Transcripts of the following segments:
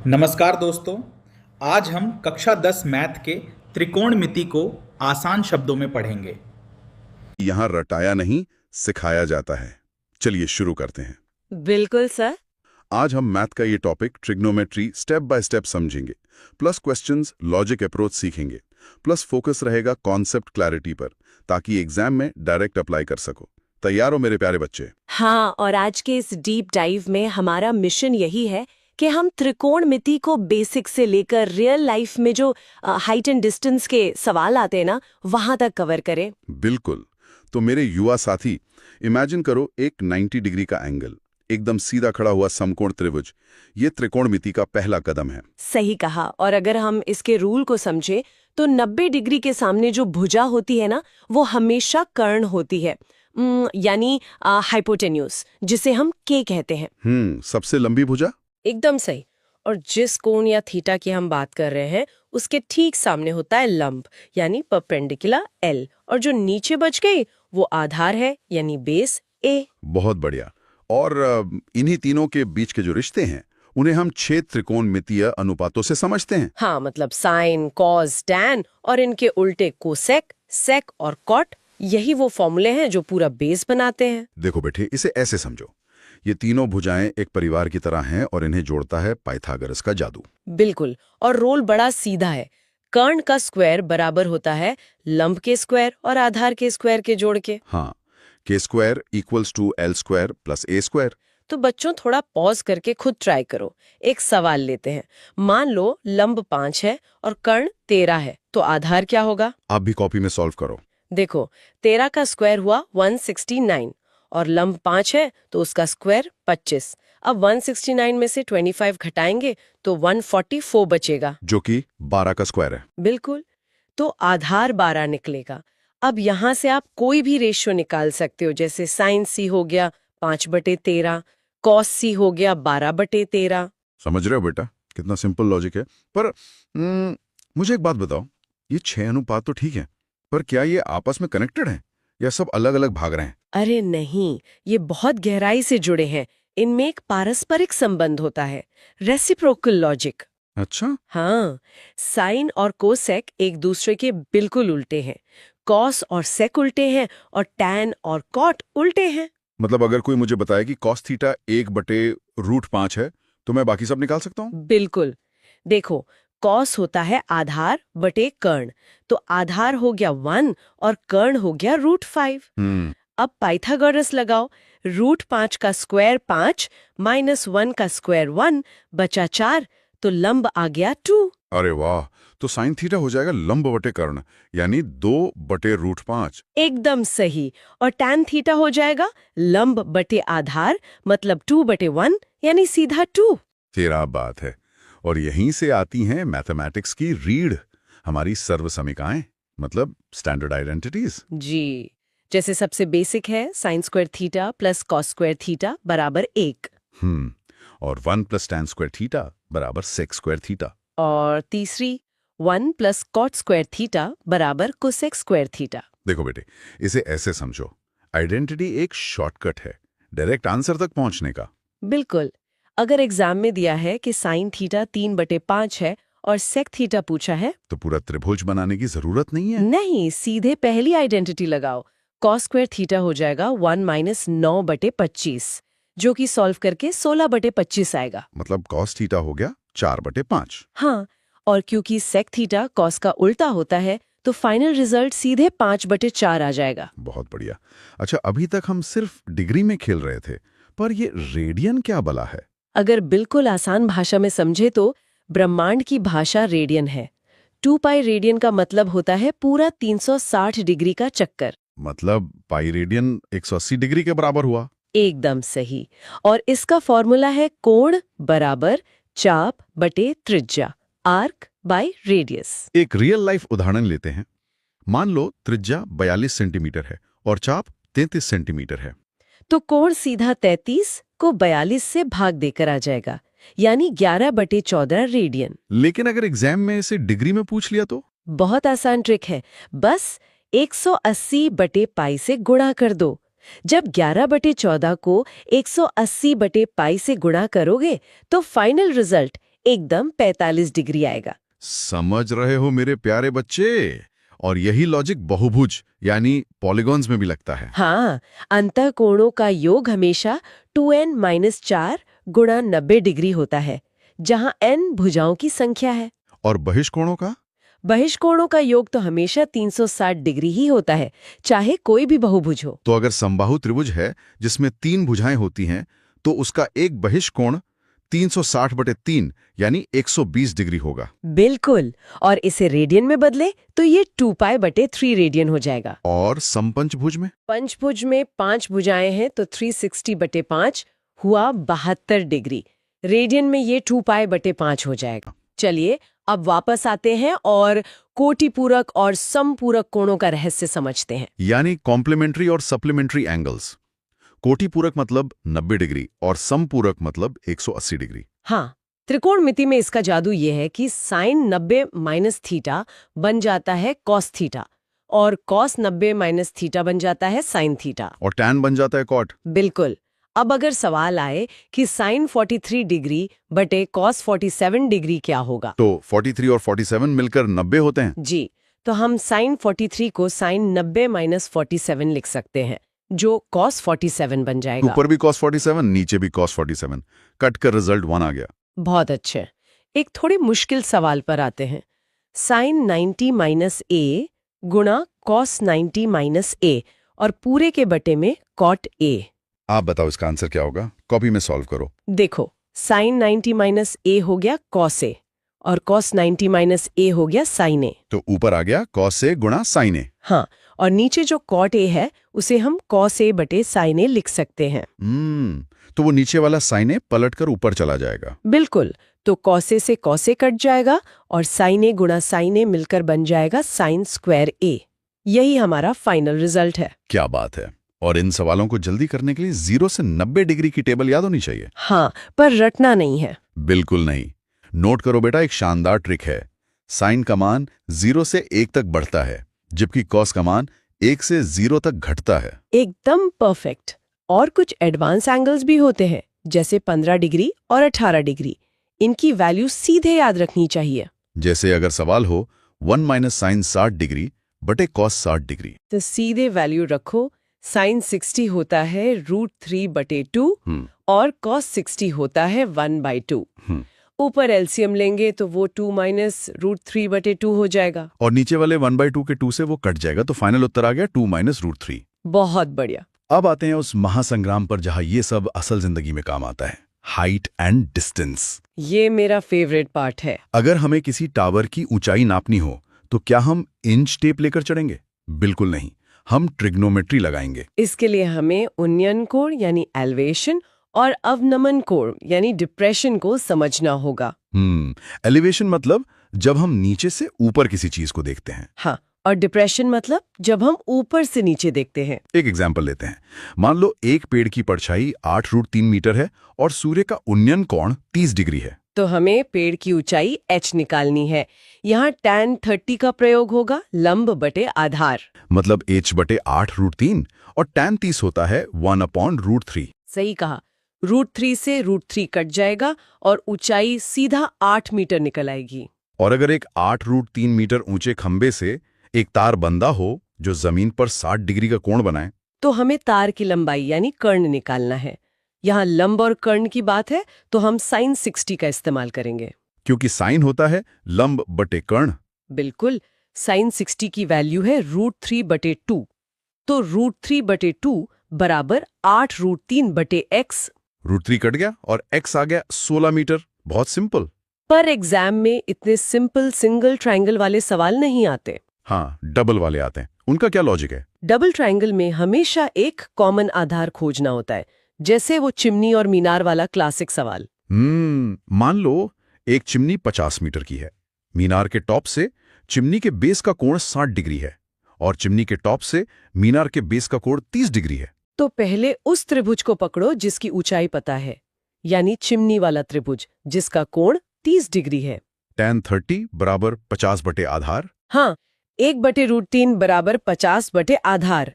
नमस्कार दोस्तों। आज हम कक्षा 10 मैथ के त्रिकोणमिति को आसान शब्दों में पढ़ेंगे। यहाँ रटाया नहीं, सिखाया जाता है। चलिए शुरू करते हैं। बिल्कुल सर। आज हम मैथ का ये topic trigonometry step by step समझेंगे, प्लस क्वेश्चंस, लॉजिक अप्रोच सीखेंगे, प्लस फोकस रहेगा कॉन्सेप्ट क्लैरिटी पर, ताकि एग्जाम में डायरेक्ट अप्लाई कर सको। तैयार हो मेरे प्यारे बच्चे? हाँ, और आज के इस डीप डाइव में हमारा मिशन यही है कि हम त्रिकोणमिति को बेसिक से लेकर रियल लाइफ में जो हाइट एंड डिस्टेंस के सवाल आते हैं ना, वहां तक कवर करें। बिल्कुल। तो मेरे युवा साथी, इमेजिन करो एक 90 डिग्री का एंगल, एकदम सीधा खड़ा हुआ समकोण त्रिभुज। ये त्रिकोणमिति का पहला कदम है। सही कहा। और अगर हम इसके रूल को समझे तो 90 डिग्री के सामने जो भुजा होती है ना, वो हमेशा कर्ण होती है, यानी हाइपोटेन्यूज, जिसे हम के कहते हैं। सबसे लंबी भुजा। एकदम सही। और जिस कोण या थीटा की हम बात कर रहे हैं, उसके ठीक सामने होता है लंब, यानी परपेंडिकुलर एल, और जो नीचे बच गई वो आधार है, यानी बेस ए। बहुत बढ़िया। और इन्हीं तीनों के बीच के जो रिश्ते हैं, उन्हें हम 6 त्रिकोणमितीय अनुपातों से समझते हैं। हाँ, मतलब साइन, कॉस, टैन और इनके उल्टे कोसेक, सेक और कॉट। यही वो फॉर्मूले हैं जो पूरा बेस बनाते हैं। देखो बेटे, इसे ऐसे समझो, ये तीनों भुजाएं एक परिवार की तरह हैं और इन्हें जोड़ता है पाइथागोरस का जादू। बिल्कुल। और रोल बड़ा सीधा है। कर्ण का स्क्वायर बराबर होता है लंब के स्क्वायर और आधार के स्क्वायर के जोड़ के। हाँ, K square equals to L square plus A square. तो बच्चों, थोड़ा पॉज करके खुद ट्राई करो। एक सवाल लेते हैं। मान लो लंब 5 है और कर्ण 13 है, तो आधार क्या होगा? आप भी कॉपी में सॉल्व करो। देखो, 13 का स्क्वायर हुआ 169 और लंब 5 है तो उसका स्क्वायर 25। अब 169 में से 25 घटाएंगे तो 144 बचेगा, जो कि 12 का स्क्वायर है। बिल्कुल। तो आधार 12 निकलेगा। अब यहाँ से आप कोई भी रेशियो निकाल सकते हो, जैसे साइन सी हो गया 5/13, कॉस सी हो गया 12/13। समझ रहे हो बेटा, कितना सिंपल लॉजिक है। पर मुझे एक बात बताओ, ये 6 अनुपात तो ठीक है, पर क्या ये आपस में कनेक्टेड हैं या सब अलग अलग भाग रहे हैं? अरे नहीं, ये बहुत गहराई से जुड़े हैं। इनमें एक पारस्परिक संबंध होता है, रेसिप्रोकल लॉजिक। अच्छा। हाँ, साइन और कोसेक एक दूसरे के बिल्कुल उल्टे हैं। कॉस और सेक उल्टे हैं और टैन और कॉट उल्टे हैं। मतलब अगर कोई मुझे बताए कि कॉस थीटा 1/√5 है, तो मैं बाकी सब निकाल सकता हूँ? बिल्कुल। देखो, कॉस होता है आधार बटे कर्ण, तो आधार हो गया 1 और कर्ण हो गया √5। अब पाइथागोरस लगाओ। √5 का स्क्वायर 5 माइनस 1 का स्क्वायर 1 बचा 4, तो लंब आ गया 2। अरे वाह, तो साइन थीटा हो जाएगा लंब बटे कर्ण, यानी 2/√5। एकदम सही। और टैन थीटा हो जाएगा लंब बटे आधार, मतलब 2/1, यानी सीधा 2। तेरा बात है। और यहीं से आती हैं मैथमेटिक्स की रीढ़, हमारी सर्वसमीकाएं, मतलब स्टैंडर्ड आइडेंटिटीज। जी, जैसे सबसे बेसिक है sine square theta plus cos square theta बराबर 1। और 1 प्लस टैन स्क्वायर थीटा बराबर सेक स्क्वायर थीटा। और तीसरी 1 प्लस कॉट स्क्वायर थीटा बराबर कोसेक स्क्वायर थीटा। देखो बेटे, इसे ऐसे समझो, आइडेंटिटी एक शॉर्टकट है डायरेक्ट आंसर तक पहुंचने का। बिल्कुल। अगर एग्जाम में दिया है कि साइन थीटा 3/5 है और सेक थीटा पूछा है, तो पूरा त्रिभुज बनाने की जरूरत नहीं है। नहीं, सीधे पहली आइडेंटिटी लगाओ। कॉस स्क्वायर थीटा हो जाएगा 1 माइनस 9/25, जो कि सॉल्व करके 16/25 आएगा। मतलब कॉस थीटा हो गया 4/5। हाँ, और क्योंकि सेक थीटा कॉस का उल्टा होता है, तो फाइनल रिजल्ट सीधे 5/4 आ जाएगा। बहुत बढ़िया। अच्छा, अभी तक हम सिर्फ डिग्री में खेल रहे थे, पर ये रेडियन क्या बला है? अगर बिल्कुल आसान भाषा में समझे तो ब्रह्मांड की भाषा रेडियन है। 2 पाई रेडियन का मतलब होता है पूरा 360 डिग्री का चक्कर। मतलब पाई रेडियन 180 डिग्री के बराबर हुआ। एकदम सही। और इसका फॉर्मूला है कोण बराबर चाप बटे त्रिज्या, आर्क बाय रेडियस। एक रियल लाइफ उदाहरण लेते हैं। मान लो त्रिज्या 42 सेंटीमीटर है और चाप 33 सेंटीमीटर है। तो कोण सीधा 33 को 42 से भाग देकर आ जाएगा, यानी 11/14 रेडियन। लेकिन अगर एग्जाम में इसे डिग्री में पूछ लिया तो? बहुत आसान ट्रिक है, बस 180/पाई से गुणा कर दो। जब 11/14 को 180/पाई से गुणा करोगे तो फाइनल रिजल्ट एकदम 45 डिग्री आएगा। समझ रहे हो मेरे प्यारे बच्चे? और यही लॉजिक बहुभुज यानी पॉलीगॉन्स में भी लगता है। हाँ, अंतःकोणों का योग हमेशा 2n-4 गुणा 90 डिग्री होता है, जहाँ n भुजाओं की संख्या है। और बहिष्कोणों का? बहिष्कोणों का योग तो हमेशा 360 डिग्री ही होता है, चाहे कोई भी बहुभुज हो। तो अगर समबाहु त्रिभुज है जिसमें 3 भुजाएं होती हैं, तो उसका एक बहिष्कोण 360/3 यानी 120 डिग्री होगा। बिल्कुल, और इसे रेडियन में बदले तो ये 2π/3 रेडियन हो जाएगा। और समपंचभुज में? पंचभुज में 5 भुजाएं हैं तो 360/5 हुआ 72 डिग्री। रेडियन में ये 2π/5 हो जाएगा। चलिए अब वापस आते हैं और कोटिपूरक और समपूरक कोणों का रहस्य समझते हैं। यानी कॉम्प्लीमेंट्री और सप्लीमेंट्री एंगल्स। कोटिपूरक मतलब 90 डिग्री और समपूरक मतलब 180 डिग्री। हाँ, त्रिकोणमिति में इसका जादू ये है कि साइन 90 - थीटा बन जाता है कॉस थीटा और कॉस 90 - थीटा बन जाता है साइन थीटा। और टैन बन जाता है कॉट। बिल्कुल। अब अगर सवाल आए कि साइन 43 डिग्री बटे कॉस 47 डिग्री क्या होगा, तो 43 और 47 मिलकर 90 होते हैं। जी, तो हम साइन 43 को साइन 90 - 47 लिख सकते हैं, जो कॉस 47 बन जाएगा। ऊपर भी cos 47, नीचे भी cos 47। कट कर रिजल्ट 1 आ गया। बहुत अच्छे। एक थोड़े मुश्किल सवाल पर आते हैं। साइन 90 - a गुणा कॉस 90 - a और पूरे के बटे में कॉट a। आप बताओ इसका आंसर क्या होगा? कॉपी में सॉल्व करो। देखो, साइन 90 - a हो गया कॉस a और कॉस 90 - a हो गया साइन a। तो ऊपर आ गया cos a गुणा sin a। हाँ, और नीचे जो कॉट a है उसे हम कॉस a बटे साइन a लिख सकते हैं। तो वो नीचे वाला sin a पलट कर ऊपर चला जाएगा। बिल्कुल, तो कॉस a से कॉस a कट जाएगा और साइन a गुणा साइन a मिलकर बन जाएगा साइन स्क्वायर a। यही हमारा फाइनल रिजल्ट है। क्या बात है। और इन सवालों को जल्दी करने के लिए 0 से 90 डिग्री की टेबल याद होनी चाहिए। हाँ, पर रटना नहीं है। बिल्कुल नहीं। नोट करो बेटा, एक शानदार ट्रिक है। साइन का मान 0 से 1 तक बढ़ता है, जबकि कॉस का मान 1 से 0 तक घटता है। एकदम परफेक्ट। और कुछ एडवांस एंगल्स भी होते हैं, जैसे 15 डिग्री और 18 डिग्री। इनकी वैल्यू सीधे याद रखनी चाहिए। जैसे अगर सवाल हो 1 - sin 60 डिग्री बटे कॉस 60 डिग्री, तो सीधे वैल्यू रखो। साइन 60 होता है √3/2 और कॉस 60 होता है 1/2। ऊपर एलसीएम लेंगे तो वो 2 - √3/2 हो जाएगा। और नीचे वाले 1/2 के 2 से वो कट जाएगा, तो फाइनल उत्तर आ गया 2 - √3। बहुत बढ़िया। अब आते हैं उस महासंग्राम पर जहां ये सब असल जिंदगी में काम आता है, हाइट एंड डिस्टेंस। ये मेरा फेवरेट पार्ट है। अगर हमें किसी टावर की ऊंचाई नापनी हो तो क्या हम इंच टेप लेकर चढ़ेंगे? बिल्कुल नहीं, हम ट्रिग्नोमेट्री लगाएंगे। इसके लिए हमें उन्नयन कोण यानी एलिवेशन और अवनमन कोण यानी डिप्रेशन को समझना होगा। एलिवेशन मतलब जब हम नीचे से ऊपर किसी चीज को देखते हैं। हाँ, और डिप्रेशन मतलब जब हम ऊपर से नीचे देखते हैं। एक एग्जाम्पल लेते हैं। मान लो एक पेड़ की परछाई 8√3 मीटर है और सूर्य का उन्नयन कोण 30 डिग्री है। तो हमें पेड़ की ऊंचाई h निकालनी है। यहाँ tan 30 का प्रयोग होगा, लंब बटे आधार। मतलब h बटे 8√3 और tan 30 होता है 1/√3। सही कहा। √3 से √3 कट जाएगा और ऊंचाई सीधा 8 मीटर निकल आएगी। और अगर एक 8√3 मीटर ऊंचे खंबे से एक तार बंधा हो जो जमीन पर 60 डिग्री का कोण बनाए, तो हमें तार की लंबाई यानी कर्ण निकालना है। यहाँ लंब और कर्ण की बात है तो हम साइन 60 का इस्तेमाल करेंगे, क्योंकि साइन होता है लंब बटे कर्ण। बिल्कुल। साइन 60 की वैल्यू है √3/2, तो √3/2 बराबर 8√3/x। √3 कट गया और x आ गया 16 मीटर। बहुत सिंपल। पर एग्जाम में इतने सिंपल सिंगल ट्रायंगल वाले सवाल नहीं आते। हाँ, डबल वाले आते हैं। उनका क्या लॉजिक है? डबल ट्रायंगल में हमेशा एक कॉमन आधार खोजना होता है, जैसे वो चिमनी और मीनार वाला क्लासिक सवाल। मान लो एक चिमनी 50 मीटर की है। मीनार के टॉप से चिमनी के बेस का कोण 60 डिग्री है और चिमनी के टॉप से मीनार के बेस का कोण 30 डिग्री है। तो पहले उस त्रिभुज को पकड़ो जिसकी ऊंचाई पता है, यानी चिमनी वाला त्रिभुज जिसका कोण 30 डिग्री है। tan 30 बराबर 50 बटे आधार। हाँ, 1/√3 बराबर 50 बटे आधार।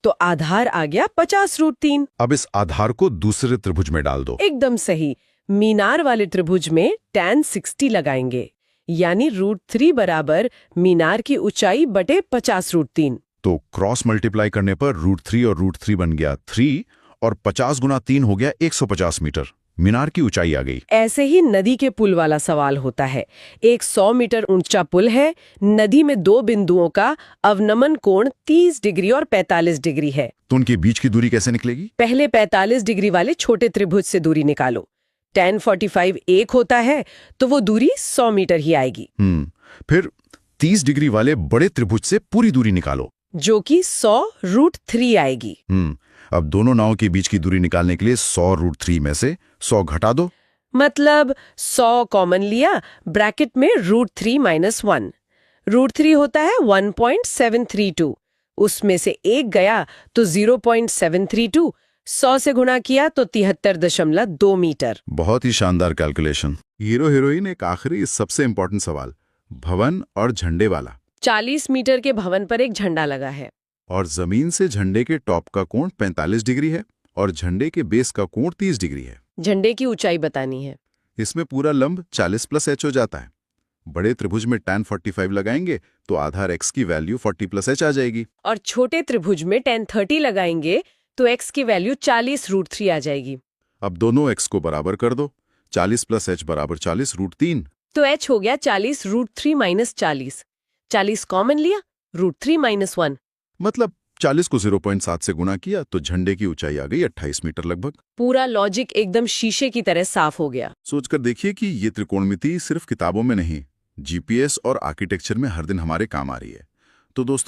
तो आधार आ गया 50√3। अब इस आधार को दूसरे त्रिभुज में डाल दो। एकदम सही। मीनार वाले त्रिभुज में tan 60 लगाएंगे, यानी √3 बराबर मीनार की ऊंचाई बटे 50√3। तो क्रॉस मल्टीप्लाई करने पर √3 और √3 बन गया 3 और 50 गुना 3 हो गया 150 मीटर। मीनार की ऊंचाई आ गई। ऐसे ही नदी के पुल वाला सवाल होता है। एक 100 मीटर ऊंचा पुल है, नदी में दो बिंदुओं का अवनमन कोण 30 डिग्री और 45 डिग्री है। तो उनके बीच की दूरी कैसे निकलेगी? पहले 45 डिग्री वाले छोटे त्रिभुज से दूरी निकालो। tan 45 1 होता है, तो वो दूरी 100 मीटर ही आएगी। फिर 30 डिग्री वाले बड़े त्रिभुज से पूरी दूरी निकालो, जो कि 100 √3 आएगी। अब दोनों नावों के बीच की दूरी निकालने के लिए 100 √3 में से 100 घटा दो। मतलब 100 कॉमन लिया, ब्रैकेट में √3 - 1। √3 होता है 1.732, उसमें से 1 गया तो 0.732, 100 से गुणा किया तो 73.2 मीटर। बहुत ही शानदार कैलकुलेशन। हीरो हीरोइन एक आखिरी सबसे इंपॉर्टेंट सवाल, भवन और झंडे वाला। 40 मीटर के भवन पर एक झंडा लगा है और जमीन से झंडे के टॉप का कोण 45 डिग्री है और झंडे के बेस का कोण 30 डिग्री है। झंडे की ऊंचाई बतानी है। इसमें पूरा लंब 40 + h हो जाता है। बड़े त्रिभुज में tan 45 लगाएंगे तो आधार x की वैल्यू 40 + h आ जाएगी। और छोटे त्रिभुज में tan 30 लगाएंगे तो x की वैल्यू 40 √3 आ जाएगी। अब दोनों x को बराबर कर दो, 40 + h बराबर 40 √3। तो h हो गया 40 √3 - 40। 40 कॉमन लिया, √3 - 1। मतलब 40 को 0.7 से गुणा किया तो झंडे की ऊंचाई आ गई 28 मीटर लगभग। पूरा लॉजिक एकदम शीशे की तरह साफ हो गया। सोचकर देखिए कि ये त्रिकोणमिति सिर्फ किताबों में नहीं, जीपीएस और आर्किटेक्चर में हर दिन हमारे काम आ रही है। तो दोस्तों